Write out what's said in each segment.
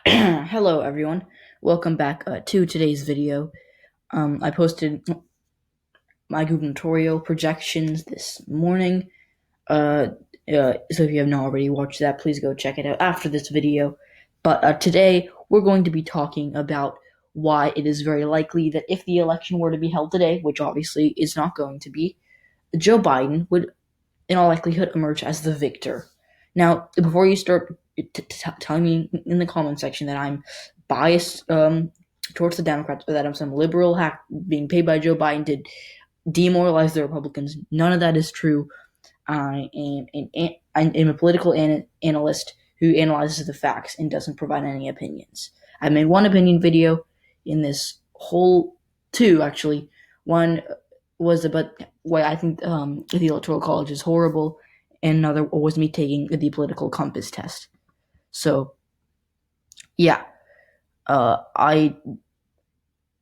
Hello, everyone. Welcome back to today's video. I posted my gubernatorial projections this morning. Uh, so if you have not already watched that, please go check it out after this video. But today, we're going to be talking about why it is very likely that if the election were to be held today, which obviously is not going to be, Joe Biden would, in all likelihood, emerge as the victor. Now, before you start telling me in the comment section that I'm biased towards the Democrats or that I'm some liberal hack being paid by Joe Biden to demoralize the Republicans, none of that is true. I am a political analyst who analyzes the facts and doesn't provide any opinions. I made one opinion video in this whole two, actually. One was about why I think the Electoral College is horrible, and another was me taking the political compass test. So, yeah, I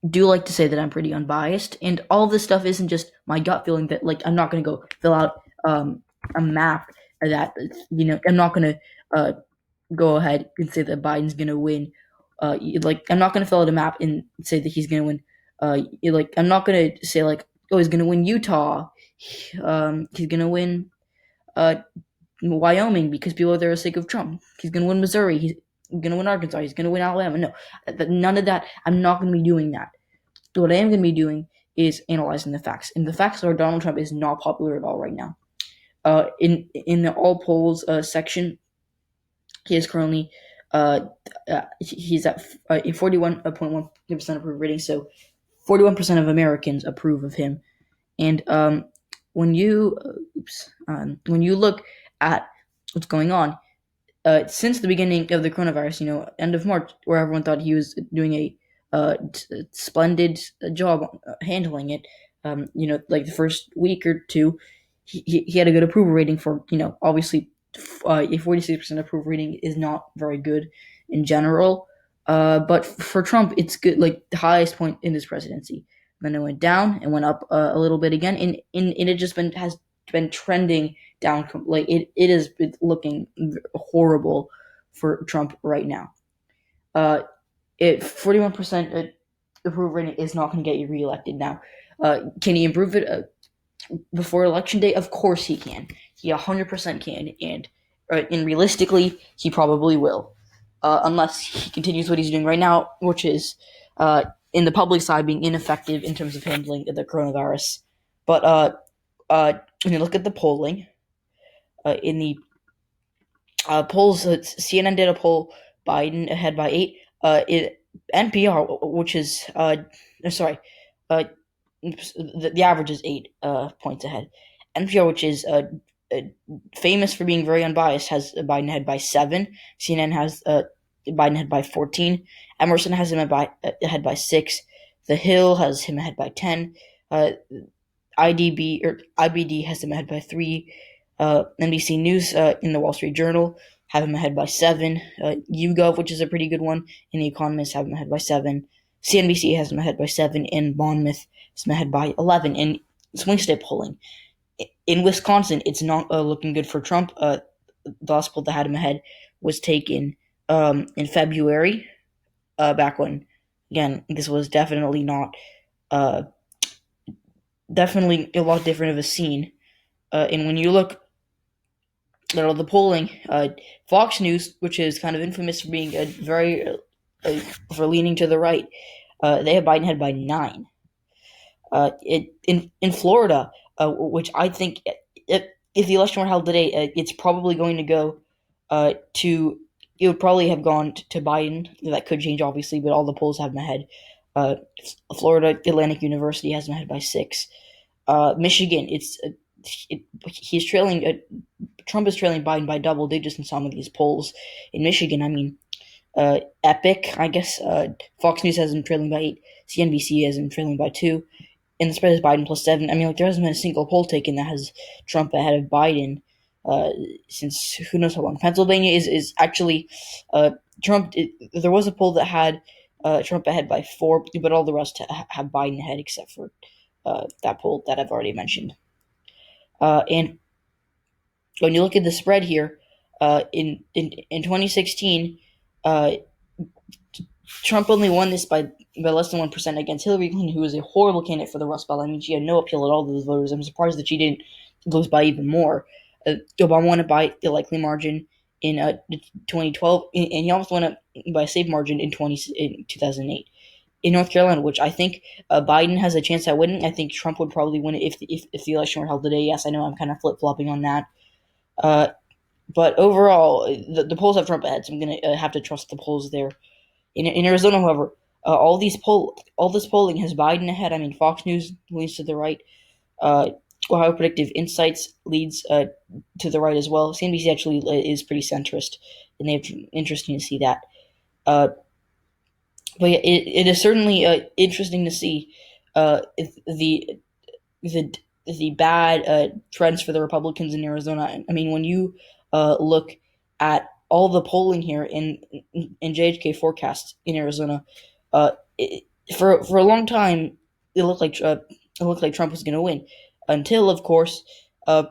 do like to say that I'm pretty unbiased, and all this stuff isn't just my gut feeling that, like, I'm not going to go fill out a map that, I'm not going to go ahead and say that Biden's going to win. I'm not going to fill out a map and say that he's going to win. I'm not going to say, like, oh, he's going to win Utah. He's going to win uh, Wyoming because people are there for the sake of Trump. He's going to win Missouri. He's going to win Arkansas. He's going to win Alabama. No, none of that. I'm not going to be doing that. What I am going to be doing is analyzing the facts. And the facts are Donald Trump is not popular at all right now. In the all polls section, he is currently he's at a 41.1% approval rating. So 41% of Americans approve of him. And when you look at what's going on, since the beginning of the coronavirus, end of March, where everyone thought he was doing a splendid job handling it, like the first week or two, he had a good approval rating for, obviously, a 46% approval rating is not very good in general. But for Trump, it's good, like the highest point in his presidency. Then it went down and went up a little bit again, and it just has been trending down. Like it is looking horrible for Trump right now. It 41% approval rating is not going to get you reelected. Now, can he improve it before election day? Of course he can. He 100% can, and realistically, he probably will, unless he continues what he's doing right now, which is in the public side being ineffective in terms of handling the coronavirus. But when you look at the polling, in the polls, CNN did a poll, Biden ahead by 8. NPR, which is sorry, the average is 8 points ahead. NPR, which is famous for being very unbiased, has Biden ahead by 7. CNN has Biden ahead by 14. Emerson has him ahead by 6. The Hill has him ahead by 10. IBD has him ahead by 3. NBC News in the Wall Street Journal have him ahead by 7. YouGov, which is a pretty good one, and The Economist have him ahead by 7. CNBC has him ahead by 7, and Monmouth has him ahead by 11. And swing state polling in Wisconsin, it's not looking good for Trump. The last poll that had him ahead was taken in February, back when, again, this was definitely not, definitely a lot different of a scene. And when you look at the polling, Fox News, which is kind of infamous for being for leaning to the right, they have Biden ahead by 9. In Florida, which I think if the election were held today, it's probably going to go to. It would probably have gone to Biden. That could change, obviously, but all the polls have him ahead. Florida Atlantic University has him ahead by 6. Michigan, he's trailing. Trump is trailing Biden by double digits in some of these polls. In Michigan, I mean, Epic, I guess. Fox News has him trailing by 8. CNBC has him trailing by 2. And the spread is Biden plus 7. I mean, like, there hasn't been a single poll taken that has Trump ahead of Biden since who knows how long. Pennsylvania is actually Trump. There was a poll that had Trump ahead by 4, but all the rest have Biden ahead except for that poll that I've already mentioned. And when you look at the spread here, in 2016, Trump only won this by less than 1% against Hillary Clinton, who was a horrible candidate for the Rust Belt. I mean, she had no appeal at all to those voters. I'm surprised that she didn't lose by even more. Obama won it by a likely margin in 2012, and he almost won it by a safe margin in 2008. In North Carolina, which I think Biden has a chance at winning. I think Trump would probably win it if the election were held today. Yes, I know I'm kind of flip flopping on that. Uh, but overall, the polls have Trump ahead, so I'm going to have to trust the polls there. In Arizona, however, all this polling has Biden ahead. I mean, Fox News leans to the right. Uh, Ohio Predictive Insights leads to the right as well. CNBC actually is pretty centrist, and they have interesting to see that. Uh, but yeah, it is certainly interesting to see if the the bad trends for the Republicans in Arizona. I mean, when you look at all the polling here in JFK Forecast in Arizona, uh, it, for a long time it looked like Trump was going to win, until of course, kind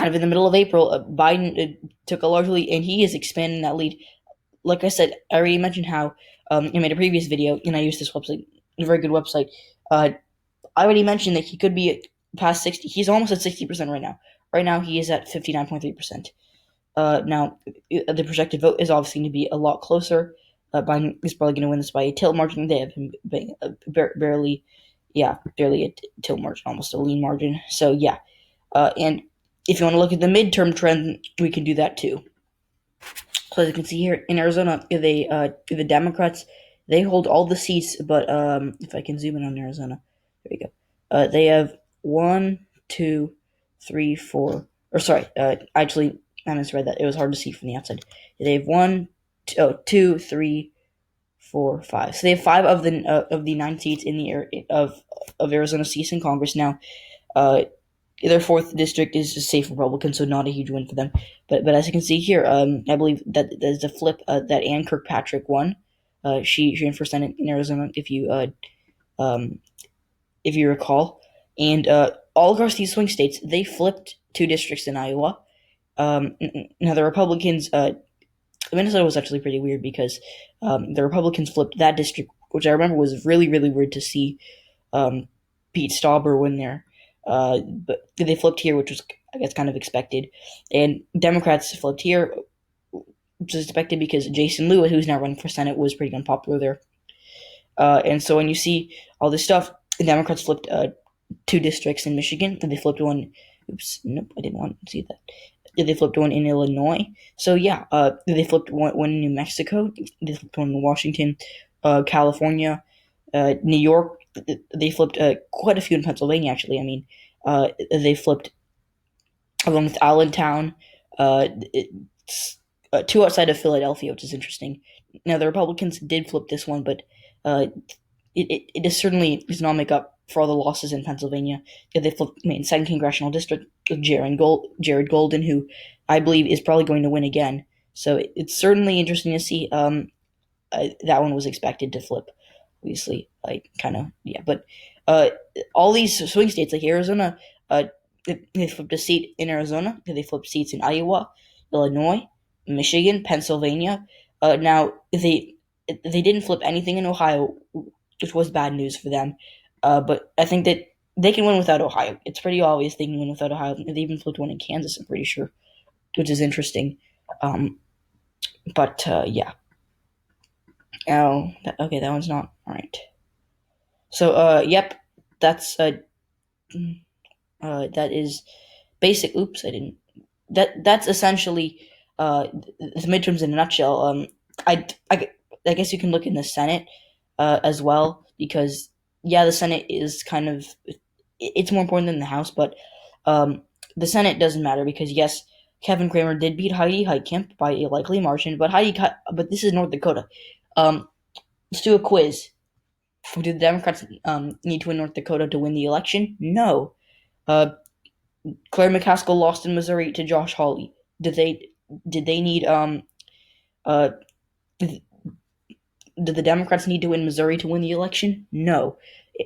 of in the middle of April, Biden took a large lead, and he is expanding that lead. Like I said, I already mentioned how I made a previous video, and I used this website, a very good website. Uh, I already mentioned that he could be past 60. He's almost at 60% right now. Right now, he is at 59.3%. Now, the projected vote is obviously going to be a lot closer. Biden is probably going to win this by a tilt margin. They have him barely, barely a tilt margin, almost a lean margin. So, yeah. And if you want to look at the midterm trend, we can do that too. So as you can see here in Arizona, the Democrats, they hold all the seats, but if I can zoom in on Arizona, there you go. They have one, two, three, four. Or sorry, actually, I misread that. It was hard to see from the outside. They have two, three, four, five. So they have five of the 9 seats in the of Arizona seats in Congress now. Uh, their fourth district is a safe Republican, so not a huge win for them. But as you can see here, I believe that there's a flip that Ann Kirkpatrick won. She ran for Senate in Arizona, um, if you recall, and all across these swing states, they flipped 2 districts in Iowa. Now the Republicans, Minnesota was actually pretty weird because the Republicans flipped that district, which I remember was really really weird to see um, Pete Stauber win there. But they flipped here, which was, I guess, kind of expected. And Democrats flipped here, which was expected because Jason Lewis, who's now running for Senate, was pretty unpopular there. And so when you see all this stuff, the Democrats flipped 2 districts in Michigan, and they flipped one. Oops, nope, I didn't want to see that. They flipped one in Illinois. So yeah, they flipped one in New Mexico. They flipped one in Washington, California, New York. They flipped quite a few in Pennsylvania. Actually, I mean, they flipped along with Allentown. It's 2 outside of Philadelphia, which is interesting. Now the Republicans did flip this one, but uh, it is certainly does not make up for all the losses in Pennsylvania. They flipped main second congressional district of Jared Golden, who I believe is probably going to win again. So it's certainly interesting to see. That one was expected to flip, obviously. Like kind of yeah, but uh, all these swing states like Arizona, they flipped a seat in Arizona. They flipped seats in Iowa, Illinois, Michigan, Pennsylvania. Now they didn't flip anything in Ohio, which was bad news for them. But I think that they can win without Ohio. It's pretty obvious they can win without Ohio. They even flipped one in Kansas, I'm pretty sure, which is interesting. Um, but yeah. Oh, okay, that one's not all right. So, yep, that's that is basic. Oops, I didn't. That's essentially the midterms in a nutshell. I, I, I guess you can look in the Senate as well because yeah, the Senate is kind of it's more important than the House, but um, the Senate doesn't matter because yes, Kevin Cramer did beat Heidi Heitkamp by a likely margin, but this is North Dakota. Um, let's do a quiz. Do the Democrats need to win North Dakota to win the election? No. Uh, Claire McCaskill lost in Missouri to Josh Hawley. Did they need uh did the Democrats need to win Missouri to win the election? No.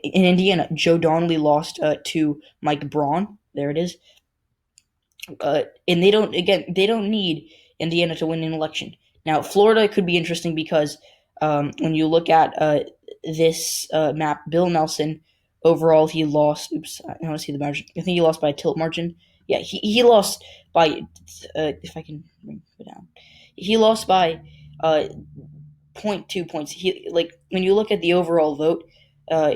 In Indiana, Joe Donnelly lost to Mike Braun. There it is. And they don't need Indiana to win an election. Now, Florida could be interesting because When you look at this map, Bill Nelson, overall he lost. Oops, I want to see the margin. I think he lost by a tilt margin. Yeah, he lost by. If I can bring it down, he lost by zero point 0.2 points. He like when you look at the overall vote,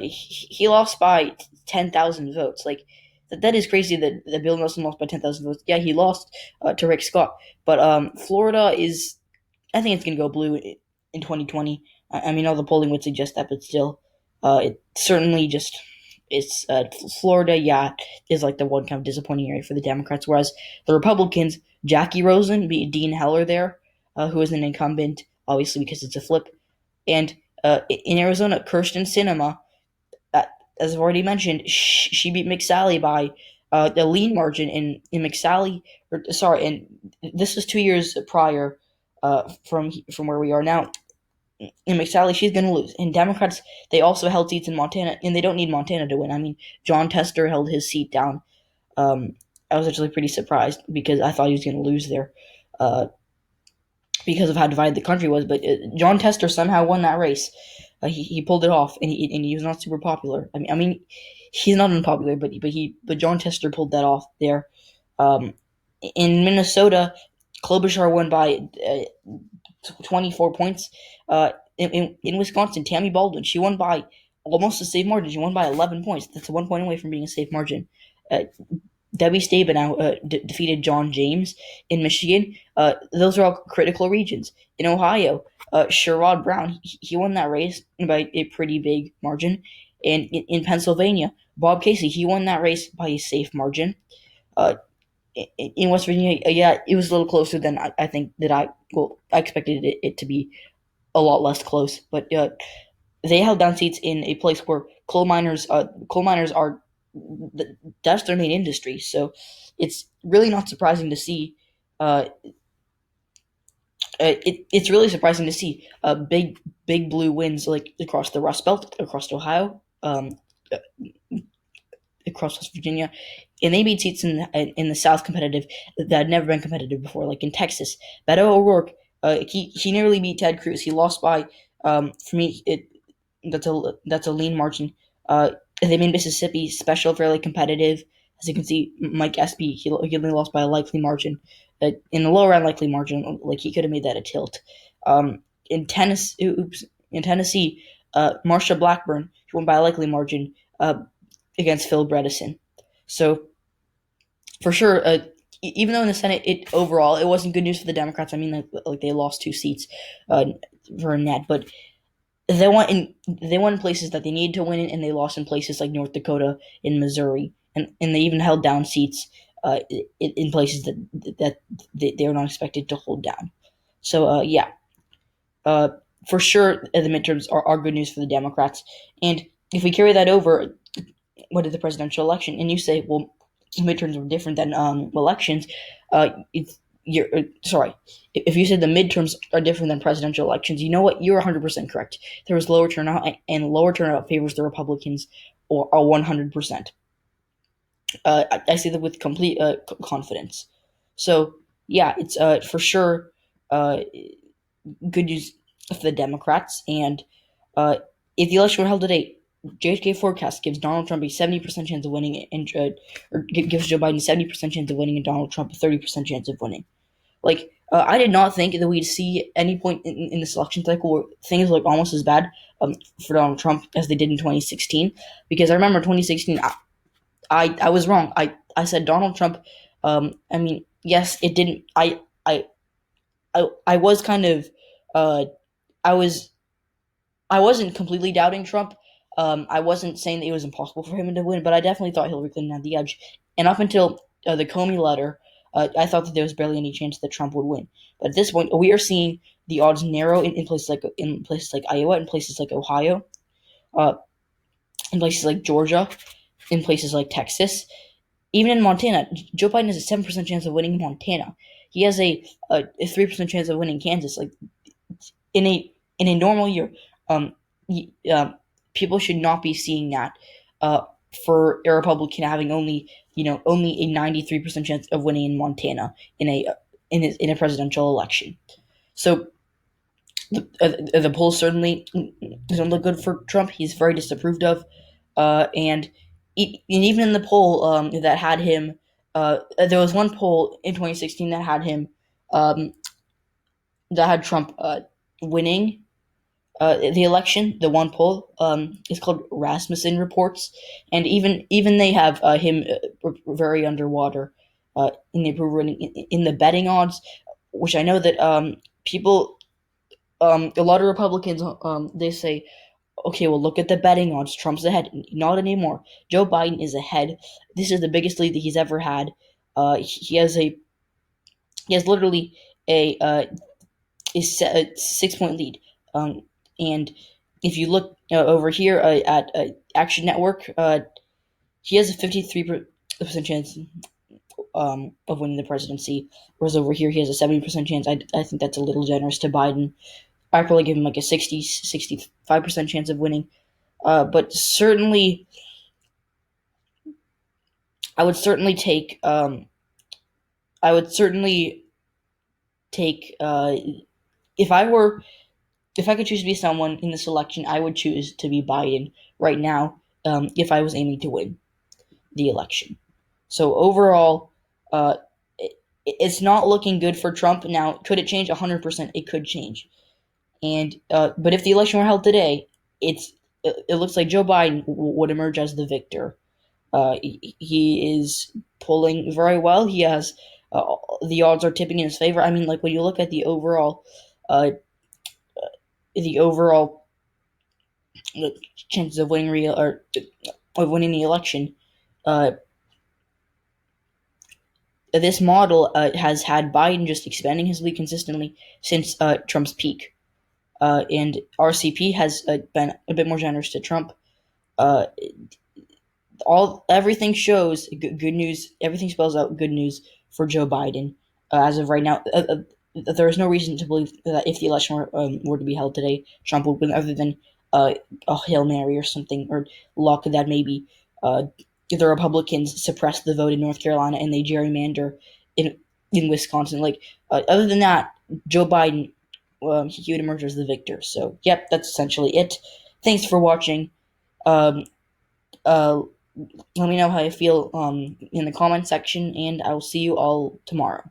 he lost by 10,000 votes. Like that is crazy that Bill Nelson lost by 10,000 votes. Yeah, he lost to Rick Scott, but Florida is. I think it's gonna go blue in 2020. I mean, all the polling would suggest that, but still, it certainly just it's Florida. Yeah, is like the one kind of disappointing area for the Democrats. Whereas the Republicans, Jackie Rosen beat Dean Heller there, who is an incumbent, obviously because it's a flip, and in Arizona, Kirsten Sinema, uh, as I've already mentioned, she beat McSally by a lean margin. In McSally, or sorry, and this was 2 years prior from where we are now. In McSally, she's going to lose. And Democrats, they also held seats in Montana, and they don't need Montana to win. I mean, John Tester held his seat down. Um, I was actually pretty surprised because I thought he was going to lose there uh, because of how divided the country was. But John Tester somehow won that race. He pulled it off, and he was not super popular. I mean, he's not unpopular, but John Tester pulled that off there. Um, in Minnesota, Klobuchar won by 24 points. In Wisconsin, Tammy Baldwin, she won by almost a safe margin. She won by 11 points. That's 1 point away from being a safe margin. Uh, Debbie Stabenow defeated John James in Michigan. Those are all critical regions. In Ohio, Sherrod Brown, he won that race by a pretty big margin. And in Pennsylvania, Bob Casey, he won that race by a safe margin. Uh, in West Virginia, yeah, it was a little closer than I think that I expected it to be a lot less close. But they held down seats in a place where coal miners are that's their main industry. So it's really not surprising to see. Uh, it's really surprising to see big blue wins like across the Rust Belt, across Ohio, across West Virginia, and they made seats in the South competitive that had never been competitive before, like in Texas. Beto O'Rourke, he nearly beat Ted Cruz. He lost by for me that's a lean margin. They made Mississippi special fairly competitive. As you can see, Mike Espy he only lost by a likely margin. In the lower end likely margin, like he could have made that a tilt. In Tennessee, Marsha Blackburn she won by a likely margin. Against Phil Bredesen. So for sure, even though in the Senate, it overall it wasn't good news for the Democrats. I mean, like they lost 2 seats for a net, but they won in places that they needed to win in, and they lost in places like North Dakota and Missouri, and they even held down seats in places that they were not expected to hold down. So yeah, uh, for sure the midterms are good news for the Democrats, and if we carry that over what is the presidential election, and you say, well, midterms are different than elections. It's you're sorry. If you said the midterms are different than presidential elections, you know what? You're 100% correct. There was lower turnout, and lower turnout favors the Republicans, or 100%. I say that with complete confidence. So yeah, it's for sure uh, good news for the Democrats, and if the election were held today, JFK Forecast gives Donald Trump a 70% chance of winning, or gives Joe Biden a 70% chance of winning, and Donald Trump a 30% chance of winning. Like, I did not think that we'd see any point in this election cycle where things look almost as bad for Donald Trump as they did in 2016. Because I remember 2016, I was wrong. I said Donald Trump. I mean, yes, it didn't. I was kind of. I was I wasn't completely doubting Trump. I wasn't saying that it was impossible for him to win, but I definitely thought Hillary Clinton had the edge. And up until the Comey letter, I thought that there was barely any chance that Trump would win. But at this point, we are seeing the odds narrow in places like Iowa, in places like Ohio, uh, in places like Georgia, in places like Texas, even in Montana. Joe Biden has a 7% chance of winning Montana. He has a 3% chance of winning Kansas. Like in a normal year, um, people should not be seeing that. Uh, for a Republican having only a 93% chance of winning in Montana in a presidential election. So the polls certainly don't look good for Trump. He's very disapproved of, and even in the poll that had him, there was one poll in 2016 um, that had Trump winning the election. The one poll is called Rasmussen Reports, and even they have him very underwater in the approval rating in the betting odds, which I know that people, a lot of Republicans, they say, okay, well, look at the betting odds. Trump's ahead. Not anymore. Joe Biden is ahead. This is the biggest lead that he's ever had. He has literally a 6 point lead. And if you look over here at Action Network, he has a 53% chance of winning the presidency, whereas over here he has a 70% chance. I think that's a little generous to Biden. I'd probably give him like a 65% chance of winning. But certainly, I would certainly take. I would certainly take. If I were, if I could choose to be someone in this election, I would choose to be Biden right now. If I was aiming to win the election, so overall, it's not looking good for Trump now. Could it change? 100%, it could change. And but if the election were held today, it looks like Joe Biden would emerge as the victor. He is pulling very well. He has the odds are tipping in his favor. I mean, like when you look at uh, the overall chances of winning real or of winning the election, uh, this model has had Biden just expanding his lead consistently since Trump's peak. And RCP has been a bit more generous to Trump. Uh, everything shows good news. Everything spells out good news for Joe Biden as of right now. There is no reason to believe that if the election were to be held today, Trump would win, other than a Hail Mary or something, or luck that maybe the Republicans suppress the vote in North Carolina and they gerrymander in in Wisconsin. Like other than that, Joe Biden, he would emerge as the victor. So yep, that's essentially it. Thanks for watching. Um, uh, Let me know how you feel in the comment section, and I will see you all tomorrow.